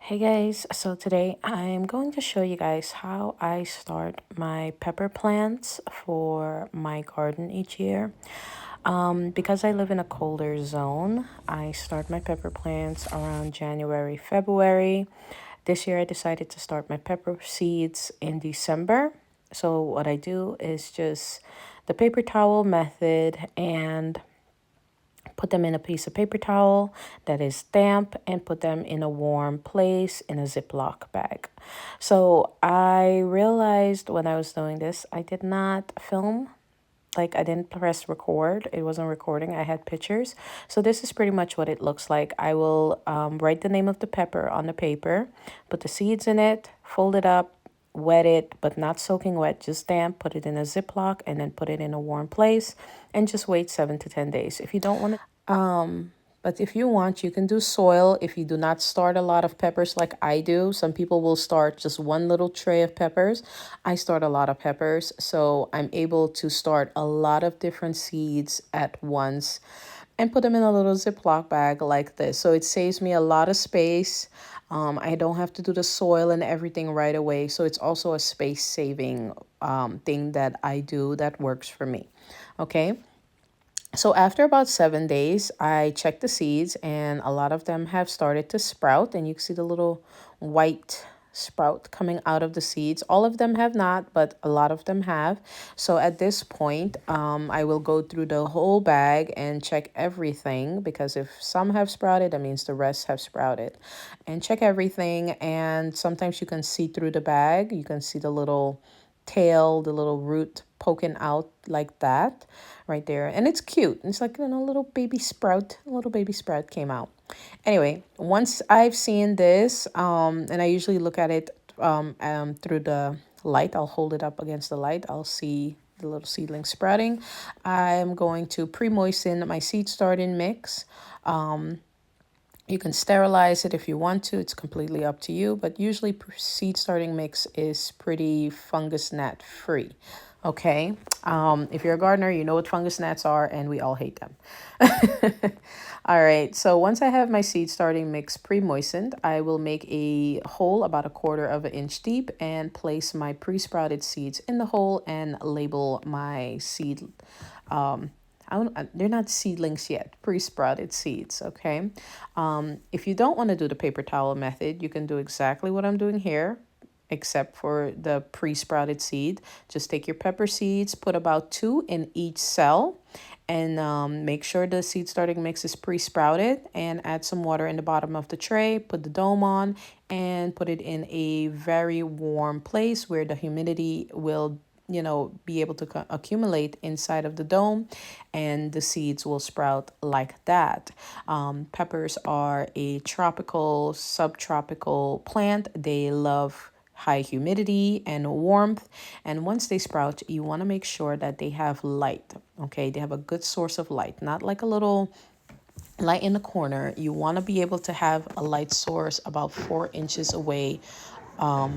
Hey guys, so today I'm going to show you guys how I start my pepper plants for my garden each year. Because I live in a colder zone, I start my pepper plants around January, February. This year I decided to start my pepper seeds in December. So what I do is just the paper towel method and put them in a piece of paper towel that is damp and put them in a warm place in a Ziploc bag. So I realized when I was doing this, I did not film. Like I didn't press record. It wasn't recording. I had pictures. So this is pretty much what it looks like. I will write the name of the pepper on the paper, put the seeds in it, fold it up, wet it, but not soaking wet, just damp, put it in a Ziploc and then put it in a warm place and just wait 7 to 10 days. If you don't want to, but if you want, you can do soil. If you do not start a lot of peppers like I do, some people will start just one little tray of peppers. I start a lot of peppers, so I'm able to start a lot of different seeds at once and put them in a little Ziploc bag like this. So it saves me a lot of space. I don't have to do the soil and everything right away. So it's also a space saving thing that I do that works for me. Okay. So after about 7 days, I checked the seeds and a lot of them have started to sprout, and you can see the little white sprout coming out of the seeds. All of them have not, but a lot of them have. So at this point, I will go through the whole bag and check everything, because if some have sprouted, that means the rest have sprouted. And check everything, and sometimes you can see through the bag. You can see the little tail, the little root poking out like that right there. And it's cute. It's like, a little baby sprout. A little baby sprout came out. Anyway, once I've seen this, and I usually look at it through the light. I'll hold it up against the light. I'll see the little seedling sprouting. I'm going to pre-moisten my seed starting mix. You can sterilize it if you want to. It's completely up to you. But usually seed starting mix is pretty fungus gnat free. Okay. If you're a gardener, you know what fungus gnats are, and we all hate them. All right. So once I have my seed starting mix pre-moistened, I will make a hole about 1/4 inch deep and place my pre-sprouted seeds in the hole and label my seed. They're not seedlings yet, pre-sprouted seeds, okay? If you don't want to do the paper towel method, you can do exactly what I'm doing here, except for the pre-sprouted seed. Just take your pepper seeds, put about 2 in each cell, and make sure the seed starting mix is pre-sprouted, and add some water in the bottom of the tray, put the dome on, and put it in a very warm place where the humidity will be able to accumulate inside of the dome, and the seeds will sprout like that. Peppers are a tropical, subtropical plant. They love high humidity and warmth, and once they sprout, you want to make sure that they have light. Okay, they have a good source of light, not like a little light in the corner. You want to be able to have a light source about 4 inches away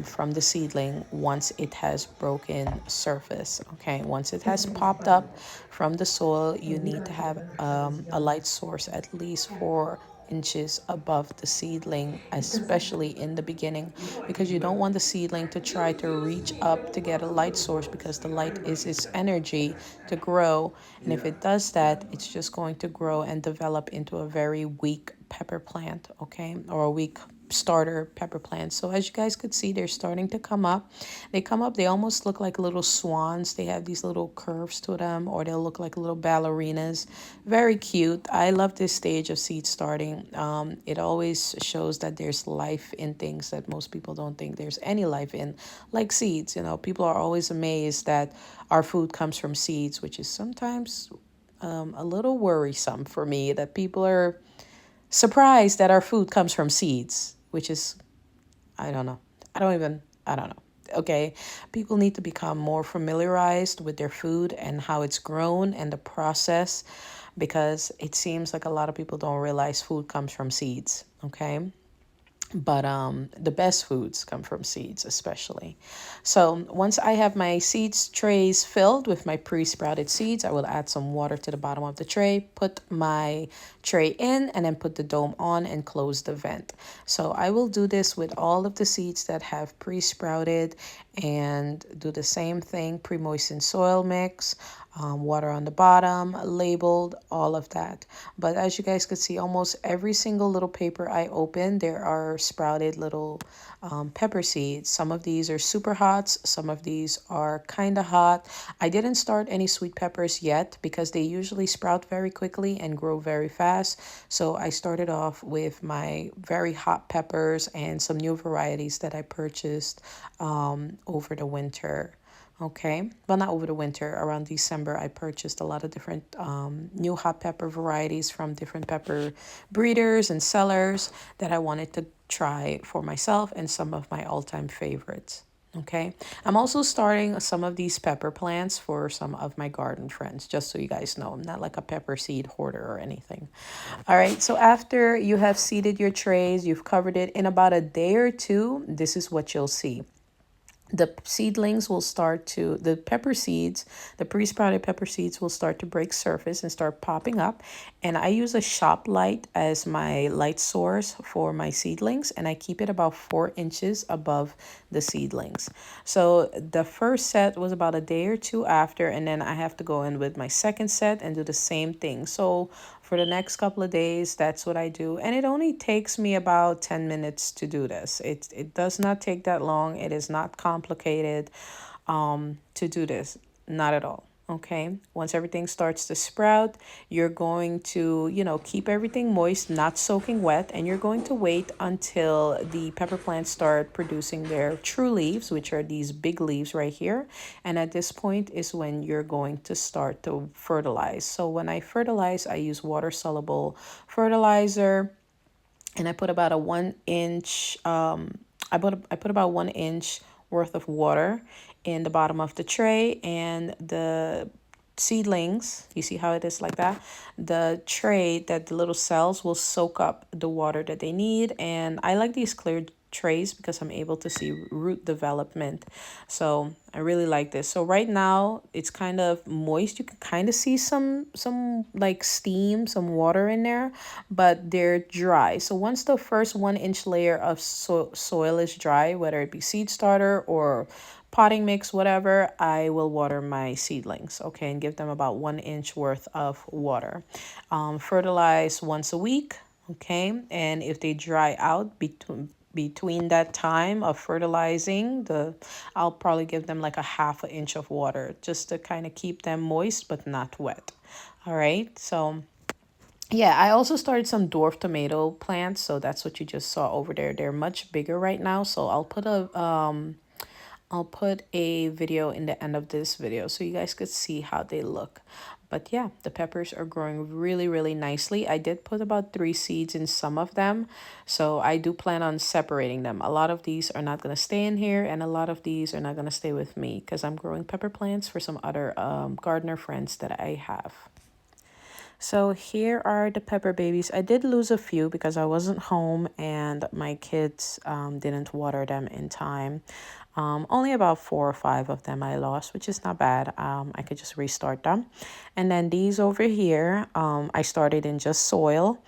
from the seedling once it has broken surface. Okay, once it has popped up from the soil, you need to have a light source at least 4 inches above the seedling, especially in the beginning, because you don't want the seedling to try to reach up to get a light source, because the light is its energy to grow. And if it does that, it's just going to grow and develop into a very weak pepper plant, okay, or a weak starter pepper plants. So as you guys could see, they're starting to come up. They almost look like little swans. They have these little curves to them, or they'll look like little ballerinas. Very cute. I love this stage of seed starting. It always shows that there's life in things that most people don't think there's any life in, like seeds. People are always amazed that our food comes from seeds, which is sometimes a little worrisome for me, that people are surprised that our food comes from seeds, which is, I don't know. I don't know. Okay. People need to become more familiarized with their food and how it's grown and the process, because it seems like a lot of people don't realize food comes from seeds. Okay. but the best foods come from seeds, especially. So once I have my seeds trays filled with my pre-sprouted seeds, I will add some water to the bottom of the tray, put my tray in, and then put the dome on and close the vent. So I will do this with all of the seeds that have pre-sprouted, and do the same thing. Pre-moistened soil mix, water on the bottom, labeled, all of that. But as you guys could see, almost every single little paper I open, there are sprouted little pepper seeds. Some of these are super hot, some of these are kind of hot. I didn't start any sweet peppers yet because they usually sprout very quickly and grow very fast. So I started off with my very hot peppers and some new varieties that I purchased over the winter. Okay, well, not over the winter, around December, I purchased a lot of different new hot pepper varieties from different pepper breeders and sellers that I wanted to try for myself, and some of my all-time favorites. Okay, I'm also starting some of these pepper plants for some of my garden friends, just so you guys know. I'm not like a pepper seed hoarder or anything. All right, so after you have seeded your trays, you've covered it, in about a day or two, this is what you'll see. The seedlings will start to, the pepper seeds, the pre-sprouted pepper seeds will start to break surface and start popping up. And I use a shop light as my light source for my seedlings, and I keep it about 4 inches above the seedlings. So the first set was about a day or two after, and then I have to go in with my second set and do the same thing. So for the next couple of days, that's what I do. And it only takes me about 10 minutes to do this. It does not take that long. It is not complicated to do this. Not at all. Okay. Once everything starts to sprout, you're going to, keep everything moist, not soaking wet, and you're going to wait until the pepper plants start producing their true leaves, which are these big leaves right here. And at this point is when you're going to start to fertilize. So when I fertilize, I use water soluble fertilizer, and I put about a 1 inch, I put about 1 inch worth of water in the bottom of the tray, and the seedlings, you see how it is like that, the tray, that the little cells will soak up the water that they need. And I like these clear trays because I'm able to see root development. So I really like this. So right now it's kind of moist. You can kind of see some like steam, some water in there, but they're dry. So once the first 1 inch layer of soil is dry, whether it be seed starter or potting mix, whatever, I will water my seedlings, okay, and give them about 1 inch worth of water. Fertilize once a week, okay, and if they dry out between that time of fertilizing, I'll probably give them like a 1/2 inch of water just to kind of keep them moist but not wet. All right, so yeah, I also started some dwarf tomato plants, so that's what you just saw over there. They're much bigger right now, so I'll put a video in the end of this video so you guys could see how they look. But yeah, the peppers are growing really, really nicely. I did put about 3 seeds in some of them, so I do plan on separating them. A lot of these are not going to stay in here, and a lot of these are not going to stay with me because I'm growing pepper plants for some other gardener friends that I have. So here are the pepper babies. I did lose a few because I wasn't home and my kids didn't water them in time. Only about 4 or 5 of them I lost, which is not bad. I could just restart them. And then these over here, I started in just soil.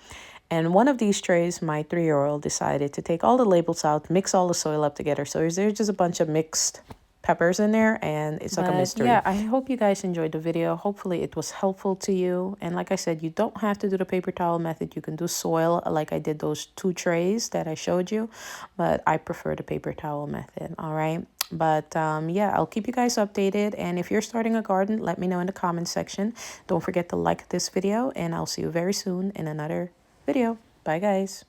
And one of these trays, my 3-year-old decided to take all the labels out, mix all the soil up together. So there's just a bunch of mixed peppers in there, and it's like a mystery. Yeah, I hope you guys enjoyed the video. Hopefully it was helpful to you. And like I said, you don't have to do the paper towel method. You can do soil like I did those 2 trays that I showed you, but I prefer the paper towel method. All right, but yeah, I'll keep you guys updated. And if you're starting a garden, let me know in the comment section. Don't forget to like this video, and I'll see you very soon in another video. Bye guys.